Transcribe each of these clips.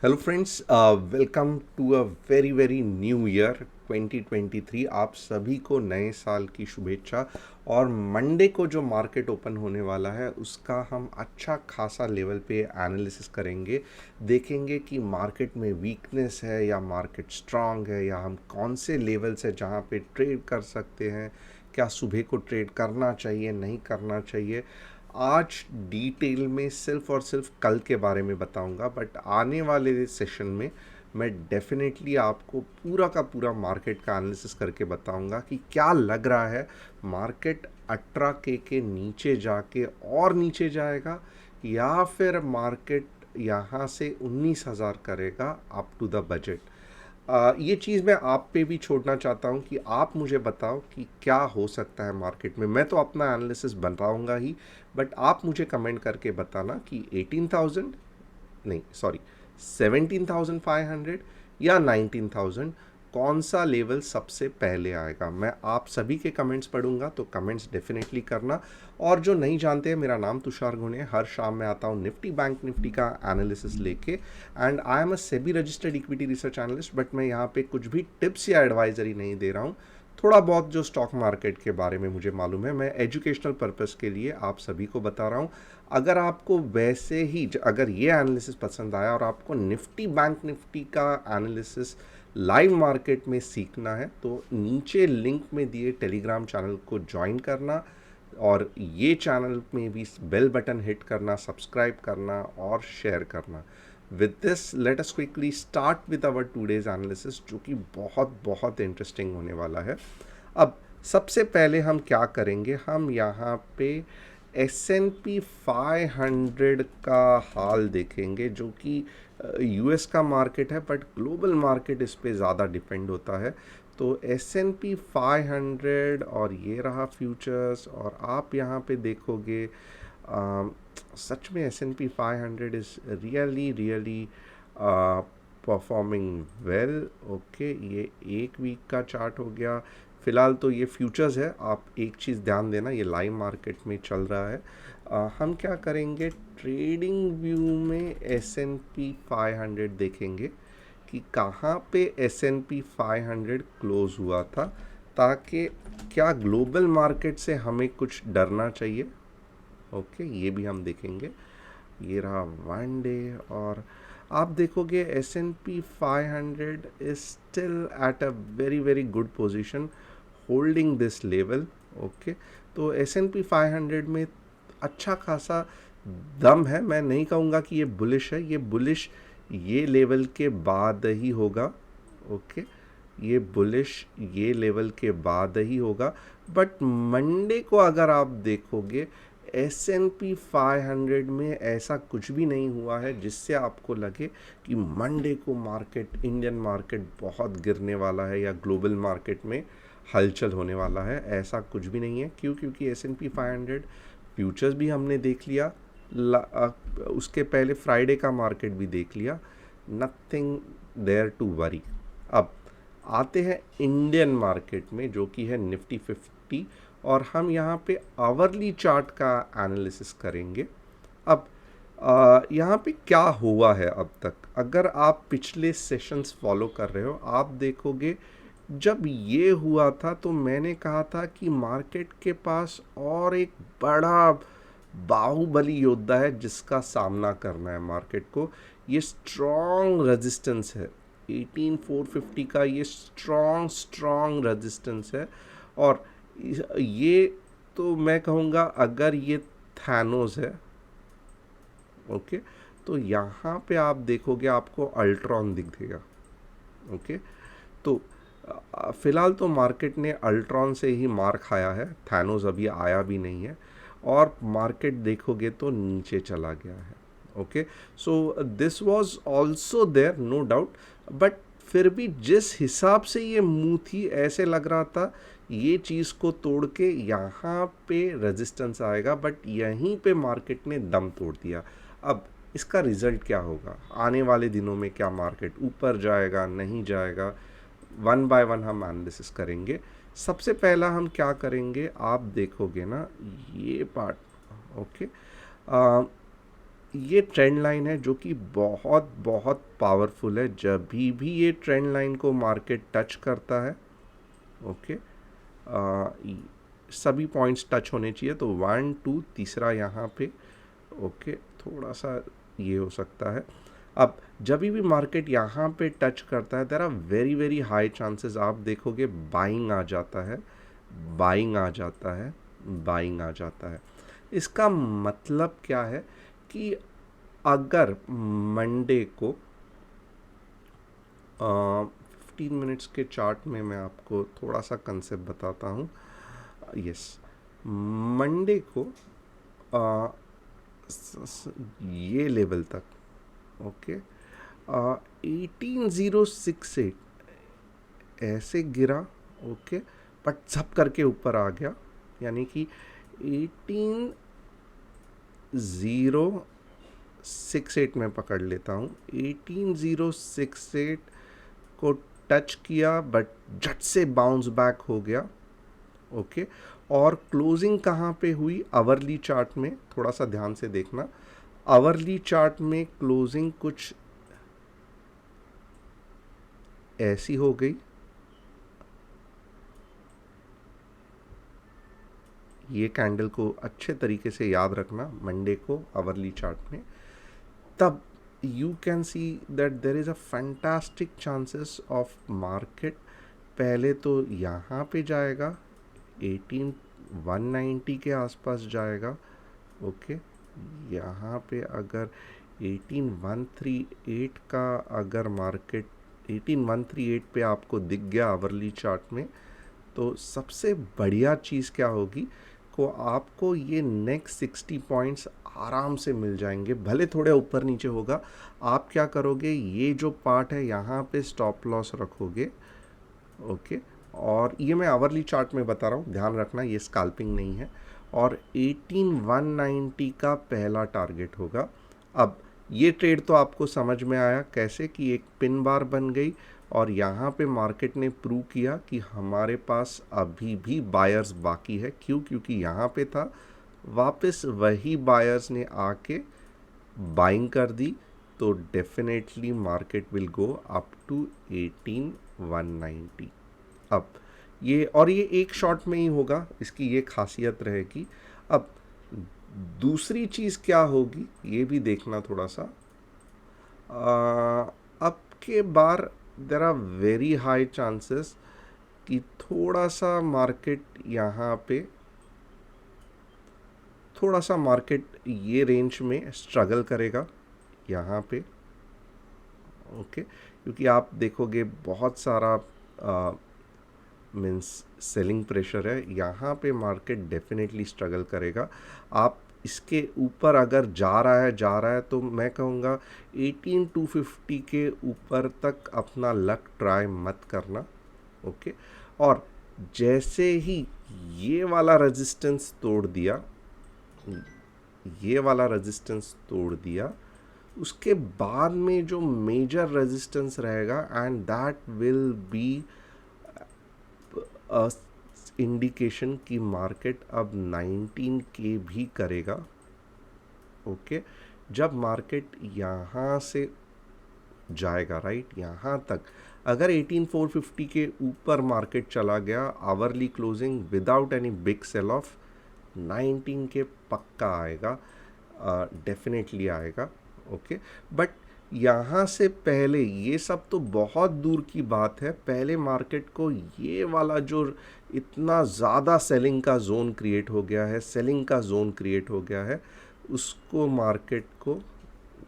Hello friends, welcome to a very very new year 2023। आप सभी को नए साल की शुभेच्छा। और मंडे को जो मार्केट ओपन होने वाला है उसका हम अच्छा खासा लेवल पे एनालिसिस करेंगे। देखेंगे कि मार्केट में वीकनेस है या मार्केट स्ट्रांग है, या हम कौन से लेवल्स है जहाँ पे ट्रेड कर सकते हैं, क्या सुबह को ट्रेड करना चाहिए नहीं करना चाहिए। आज डिटेल में सिर्फ और सिर्फ कल के बारे में बताऊंगा, बट आने वाले सेशन में मैं डेफिनेटली आपको पूरा का पूरा मार्केट का एनालिसिस करके बताऊंगा कि क्या लग रहा है। मार्केट 18K के नीचे जाके और नीचे जाएगा, या फिर मार्केट यहाँ से 19,000 करेगा अप टू द बजट। ये चीज़ मैं आप पे भी छोड़ना चाहता हूँ कि आप मुझे बताओ कि क्या हो सकता है मार्केट में। मैं तो अपना एनालिसिस बताऊँगा ही, बट आप मुझे कमेंट करके बताना कि 18,000, नहीं सॉरी, 17,500 या 19,000, कौन सा लेवल सबसे पहले आएगा। मैं आप सभी के कमेंट्स पढ़ूंगा, तो कमेंट्स डेफिनेटली करना। और जो नहीं जानते हैं, मेरा नाम तुषार गुणे, हर शाम मैं आता हूँ निफ्टी बैंक निफ्टी का एनालिसिस लेके। And I am a SEBI registered equity research analyst, but मैं यहाँ पे कुछ भी टिप्स या एडवाइजरी नहीं दे रहा हूँ। थोड़ा बहुत जो स्टॉक मार्केट के बारे में मुझे मालूम है, मैं एजुकेशनल पर्पस के लिए आप सभी को बता रहा हूँ। अगर आपको वैसे ही अगर ये एनालिसिस पसंद आया और आपको निफ्टी बैंक निफ्टी का एनालिसिस लाइव मार्केट में सीखना है, तो नीचे लिंक में दिए टेलीग्राम चैनल को ज्वाइन करना, और ये चैनल में भी बेल बटन हिट करना, सब्सक्राइब करना और शेयर करना। With this let us quickly start with our today's analysis, जो कि बहुत बहुत इंटरेस्टिंग होने वाला है। अब सबसे पहले हम क्या करेंगे, हम यहाँ पे S&P 500 का हाल देखेंगे, जो कि यूएस का मार्केट है, बट ग्लोबल मार्केट इस पे ज़्यादा डिपेंड होता है। तो S&P 500 और ये रहा फ्यूचर्स, और आप यहाँ पे देखोगे सच में S&P 500 is really really performing well. Okay, ये एक वीक का चार्ट हो गया। फ़िलहाल तो ये फ्यूचर्स है, आप एक चीज़ ध्यान देना, ये लाइव मार्केट में चल रहा है। हम क्या करेंगे, ट्रेडिंग व्यू में S&P 500 देखेंगे कि कहाँ पे S&P 500 क्लोज हुआ था, ताकि क्या ग्लोबल मार्केट से हमें कुछ डरना चाहिए। ओके, ये भी हम देखेंगे। ये रहा वन डे, और आप देखोगे S&P 500 is still at a very very good position, holding this level. Okay, तो S&P 500 में अच्छा खासा दम है। मैं नहीं कहूँगा कि ये बुलिश है, ये बुलिश ये लेवल के बाद ही होगा। ओके, ये बुलिश ये लेवल के बाद ही होगा। बट मंडे को अगर आप देखोगे, S&P 500 में ऐसा कुछ भी नहीं हुआ है जिससे आपको लगे कि मंडे को मार्केट, इंडियन मार्केट बहुत गिरने वाला है या ग्लोबल मार्केट में हलचल होने वाला है। ऐसा कुछ भी नहीं है। क्यों? क्योंकि S&P 500 फ्यूचर्स भी हमने देख लिया, उसके पहले फ्राइडे का मार्केट भी देख लिया। Nothing there to worry. अब आते हैं इंडियन मार्केट में, जो कि है निफ्टी 50, और हम यहाँ पे आवरली चार्ट का एनालिसिस करेंगे। अब यहाँ पे क्या हुआ है अब तक, अगर आप पिछले सेशंस फॉलो कर रहे हो, आप देखोगे जब ये हुआ था तो मैंने कहा था कि मार्केट के पास और एक बड़ा बाहुबली योद्धा है जिसका सामना करना है मार्केट को। ये स्ट्रॉन्ग रेजिस्टेंस है, 18450 का ये स्ट्रॉन्ग स्ट्रॉन्ग रेजिस्टेंस है। और ये तो मैं कहूँगा, अगर ये थैनोस है, ओके, तो यहाँ पे आप देखोगे आपको अल्ट्रॉन दिख देगा। ओके, तो फिलहाल तो मार्केट ने अल्ट्रॉन से ही मार खाया है, थैनोस अभी आया भी नहीं है, और मार्केट देखोगे तो नीचे चला गया है। Okay, so this was also there, no doubt, but फिर भी जिस हिसाब से ये मूव थी, ऐसे लग रहा था ये चीज़ को तोड़ के यहाँ पे रेजिस्टेंस आएगा, बट यहीं पे मार्केट ने दम तोड़ दिया। अब इसका रिज़ल्ट क्या होगा आने वाले दिनों में, क्या मार्केट ऊपर जाएगा नहीं जाएगा, वन बाय वन हम एनालिसिस करेंगे। सबसे पहला हम क्या करेंगे, आप देखोगे ना ये पार्ट। ओके, ये ट्रेंड लाइन है जो कि बहुत बहुत पावरफुल है। जब भी ये ट्रेंड लाइन को मार्केट टच करता है, ओके, सभी पॉइंट्स टच होने चाहिए, तो 1 2 तीसरा यहाँ पे, ओके, थोड़ा सा ये हो सकता है। अब जब भी मार्केट यहाँ पे टच करता है, there are very very high chances, आप देखोगे बाइंग आ जाता है, बाइंग आ जाता है, बाइंग आ जाता है। इसका मतलब क्या है कि अगर मंडे को 15 मिनट्स के चार्ट में मैं आपको थोड़ा सा कंसेप्ट बताता हूँ। यस, मंडे को आ, ये लेवल तक, ओके, 18,068 ऐसे गिरा, ओके, बट झप करके ऊपर आ गया, यानी कि 18,068 में पकड़ लेता हूँ। 18,068 को टच किया बट झट से बाउंस बैक हो गया, ओके। और क्लोजिंग कहाँ पे हुई? आवरली चार्ट में, थोड़ा सा ध्यान से देखना। आवरली चार्ट में क्लोजिंग कुछ ऐसी हो गई, ये कैंडल को अच्छे तरीके से याद रखना, मंडे को आवरली चार्ट में, तब you can see that there is a fantastic chances of market पहले तो यहाँ पे जाएगा, 18,190 के आसपास जाएगा, ओके। यहाँ पे अगर 18,138 का अगर मार्केट 18,138 पे आपको दिख गया आवरली चार्ट में, तो सबसे बढ़िया चीज़ क्या होगी को आपको ये नेक्स्ट 60 पॉइंट्स आराम से मिल जाएंगे, भले थोड़े ऊपर नीचे होगा। आप क्या करोगे, ये जो पार्ट है यहाँ पे स्टॉप लॉस रखोगे, ओके। और ये मैं आवरली चार्ट में बता रहा हूँ, ध्यान रखना ये स्कैल्पिंग नहीं है। और 18,190 का पहला टारगेट होगा। अब ये ट्रेड तो आपको समझ में आया कैसे कि एक पिन बार बन गई और यहाँ पे मार्केट ने प्रूव किया कि हमारे पास अभी भी बायर्स बाकी है। क्यों? क्योंकि यहाँ पे था, वापस वही बायर्स ने आके बाइंग कर दी, तो definitely market will go up to 18,190। अब ये और ये एक शॉट में ही होगा, इसकी ये खासियत रहेगी। अब दूसरी चीज़ क्या होगी ये भी देखना थोड़ा सा। अब के बार there are very high chances कि थोड़ा सा मार्केट यहाँ पे, थोड़ा सा मार्केट ये रेंज में स्ट्रगल करेगा यहाँ पे, ओके। क्योंकि आप देखोगे बहुत सारा मीन्स सेलिंग प्रेशर है यहाँ पे, मार्केट डेफिनेटली स्ट्रगल करेगा। आप इसके ऊपर अगर जा रहा है तो मैं कहूँगा 18,250 के ऊपर तक अपना लक ट्राई मत करना, ओके। और जैसे ही ये वाला रेजिस्टेंस तोड़ दिया, ये वाला रेजिस्टेंस तोड़ दिया, उसके बाद में जो मेजर रेजिस्टेंस रहेगा and that will be indication कि मार्केट अब 19 के भी करेगा, ओके। जब मार्केट यहाँ से जाएगा, राइट, यहाँ तक अगर 18,450 के ऊपर मार्केट चला गया, hourly closing without any big sell off, 19 के पक्का आएगा, डेफिनेटली आएगा, ओके। बट यहाँ से पहले, ये सब तो बहुत दूर की बात है, पहले मार्केट को ये वाला जो इतना ज़्यादा सेलिंग का जोन क्रिएट हो गया है, सेलिंग का जोन क्रिएट हो गया है, उसको मार्केट को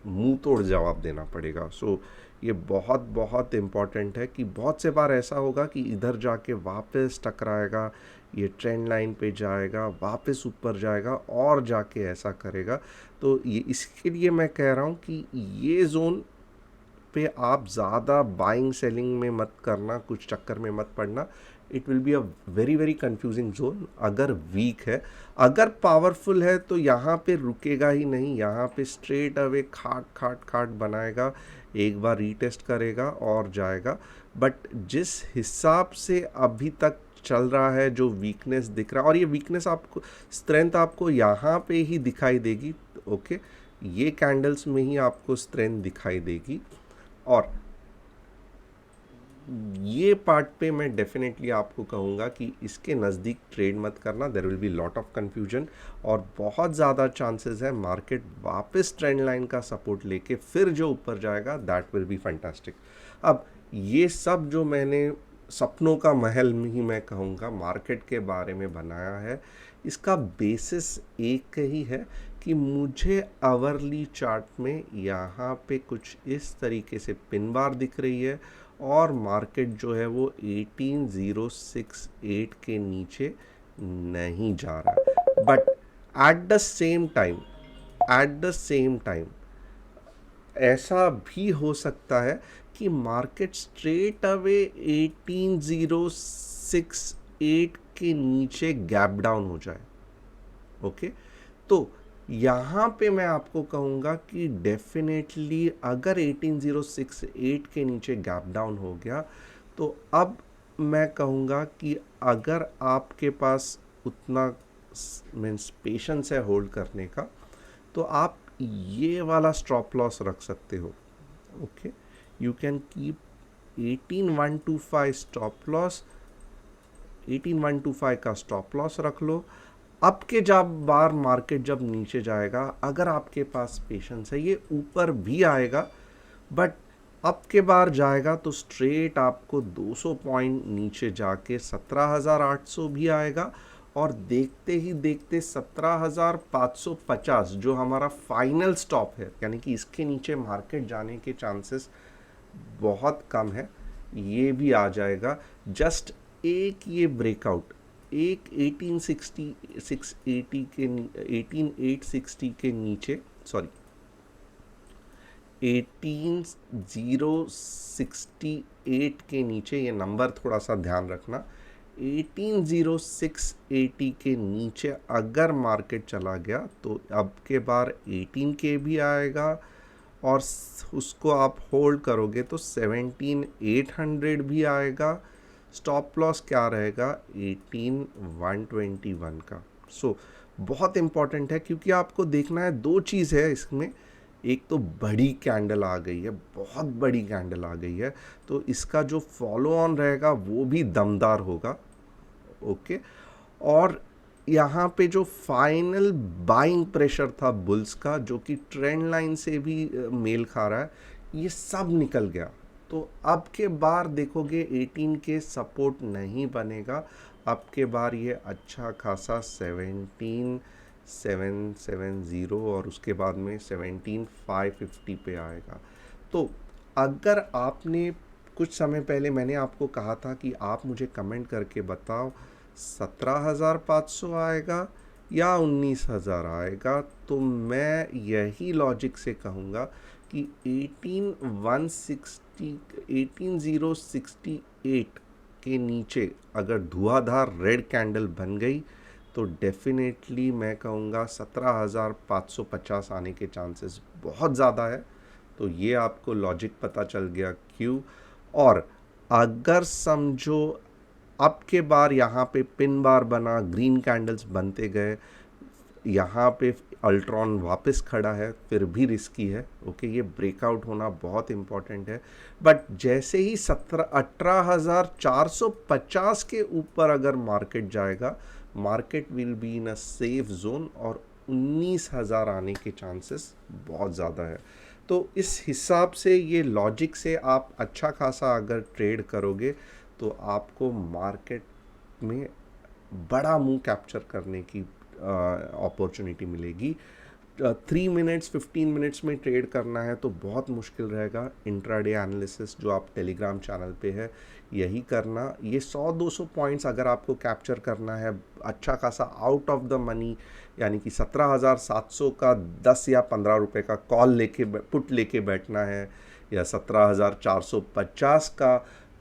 मुंह तोड़ जवाब देना पड़ेगा। सो ये बहुत बहुत इम्पॉर्टेंट है कि बहुत से बार ऐसा होगा कि इधर जाके वापस टकराएगा, ये ट्रेंड लाइन पे जाएगा, वापस ऊपर जाएगा और जाके ऐसा करेगा। तो ये इसके लिए मैं कह रहा हूँ कि ये जोन पे आप ज़्यादा बाइंग सेलिंग में मत करना, कुछ चक्कर में मत पड़ना। It will be a very very confusing zone अगर वीक है। अगर पावरफुल है तो यहाँ पे रुकेगा ही नहीं, यहाँ पे स्ट्रेट अवे खाट खाट खाट बनाएगा, एक बार रीटेस्ट करेगा और जाएगा। बट जिस हिसाब से अभी तक चल रहा है, जो वीकनेस दिख रहा है, और ये वीकनेस आपको, स्ट्रेंथ आपको यहाँ पे ही दिखाई देगी, ओके। ये कैंडल्स में ही आपको स्ट्रेंथ दिखाई देगी। और ये पार्ट पे मैं डेफिनेटली आपको कहूँगा कि इसके नज़दीक ट्रेड मत करना, there will be lot of confusion, और बहुत ज़्यादा चांसेस है मार्केट वापस ट्रेंड लाइन का सपोर्ट लेके फिर जो ऊपर जाएगा दैट विल बी फैंटास्टिक। अब ये सब जो मैंने सपनों का महल में ही मैं कहूँगा मार्केट के बारे में बनाया है, इसका बेसिस एक ही है कि मुझे आवरली चार्ट में यहाँ पे कुछ इस तरीके से पिन बार दिख रही है और मार्केट जो है वो 18068 के नीचे नहीं जा रहा। But at the same time ऐसा भी हो सकता है कि मार्केट स्ट्रेट अवे 18068 के नीचे गैप डाउन हो जाए। ओके, तो यहाँ पे मैं आपको कहूँगा कि डेफिनेटली अगर 18068 के नीचे गैप डाउन हो गया तो अब मैं कहूँगा कि अगर आपके पास उतना मीन्स पेशेंस है होल्ड करने का, तो आप ये वाला स्टॉप लॉस रख सकते हो। Okay, you can keep 18125 stop loss, 18125 का स्टॉप लॉस रख लो। अब के जब बार मार्केट जब नीचे जाएगा, अगर आपके पास पेशेंस है, ये ऊपर भी आएगा बट अब के बार जाएगा तो स्ट्रेट आपको 200 पॉइंट नीचे जाके 17,800 भी आएगा, और देखते ही देखते 17,550 जो हमारा फाइनल स्टॉप है, यानी कि इसके नीचे मार्केट जाने के चांसेस बहुत कम है, ये भी आ जाएगा। जस्ट एक ये ब्रेकआउट, एक 18680 के 18860 के नीचे, सॉरी 18068 के नीचे, ये नंबर थोड़ा सा ध्यान रखना, 18080 के नीचे अगर मार्केट चला गया तो अब के बार 18 के भी आएगा, और उसको आप होल्ड करोगे तो 17800 भी आएगा। स्टॉप लॉस क्या रहेगा 18121 का। सो बहुत इम्पॉर्टेंट है, क्योंकि आपको देखना है दो चीज़ है इसमें, एक तो बड़ी कैंडल आ गई है, बहुत बड़ी कैंडल आ गई है, तो इसका जो फॉलो ऑन रहेगा वो भी दमदार होगा। ओके, और यहाँ पे जो फाइनल बाइंग प्रेशर था बुल्स का, जो कि ट्रेंड लाइन से भी मेल खा रहा है, ये सब निकल गया। तो अब के बार देखोगे 18 के सपोर्ट नहीं बनेगा, अब के बार ये अच्छा खासा 17770 और उसके बाद में 17550 पे आएगा। तो अगर आपने कुछ समय पहले मैंने आपको कहा था कि आप मुझे कमेंट करके बताओ 17,500 आएगा या 19,000 आएगा, तो मैं यही लॉजिक से कहूँगा कि 18068 के नीचे अगर धुआंधार रेड कैंडल बन गई तो डेफिनेटली मैं कहूँगा 17,550 आने के चांसेस बहुत ज़्यादा है। तो ये आपको लॉजिक पता चल गया क्यों। और अगर समझो अब के बार यहाँ पे पिन बार बना, ग्रीन कैंडल्स बनते गए, यहाँ पे अल्ट्रॉन वापस खड़ा है, फिर भी रिस्की है। ओके, ये ब्रेकआउट होना बहुत इम्पॉर्टेंट है। बट जैसे ही 18,450 के ऊपर अगर मार्केट जाएगा, market will be in a safe zone और 19,000 आने के चांसेस बहुत ज़्यादा है। तो इस हिसाब से ये लॉजिक से आप अच्छा खासा अगर ट्रेड करोगे तो आपको मार्केट में बड़ा मूव कैप्चर करने की अपॉर्चुनिटी मिलेगी। 3 मिनट्स 15 मिनट्स में ट्रेड करना है तो बहुत मुश्किल रहेगा। इंट्राडे एनालिसिस जो आप टेलीग्राम चैनल पे है, यही करना। ये 100-200 पॉइंट्स अगर आपको कैप्चर करना है अच्छा खासा आउट ऑफ द मनी, यानी कि 17,700 का 10 या 15 रुपए का कॉल लेके पुट लेके बैठना है, या 17,450 का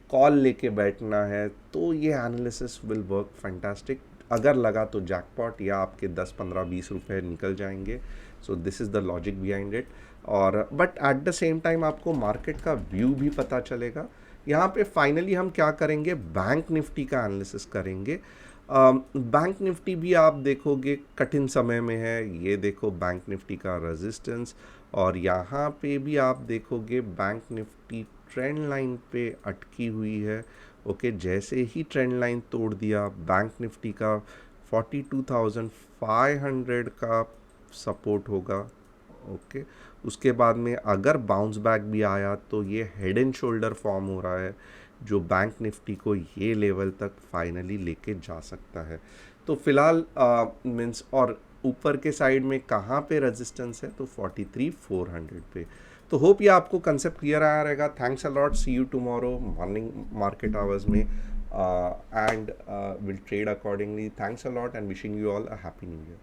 कॉल लेके बैठना है, तो ये एनालिसिस विल वर्क फैंटास्टिक। अगर लगा तो जैकपॉट, या आपके 10 15 20 रुपए निकल जाएंगे। So this is the logic behind it. और but at the same time आपको मार्केट का व्यू भी पता चलेगा। यहाँ पे फाइनली हम क्या करेंगे, बैंक निफ्टी का एनालिसिस करेंगे। बैंक निफ्टी भी आप देखोगे कठिन समय में है। ये देखो बैंक निफ्टी का रेजिस्टेंस, और यहाँ पे भी आप देखोगे बैंक निफ्टी ट्रेंड लाइन पे अटकी हुई है। ओके, जैसे ही ट्रेंड लाइन तोड़ दिया बैंक निफ्टी का 42,500 का सपोर्ट होगा। ओके, उसके बाद में अगर बाउंस बैक भी आया तो ये हेड एंड शोल्डर फॉर्म हो रहा है जो बैंक निफ्टी को ये लेवल तक फाइनली लेके जा सकता है। तो फिलहाल मीन्स और ऊपर के साइड में कहाँ पे रेजिस्टेंस है, तो 43,400 पे। तो होप ये आपको कंसेप्ट क्लियर आया रहेगा। Thanks a lot, see you tomorrow morning market hours में, and will trade accordingly. Thanks a lot and wishing you all a happy new year.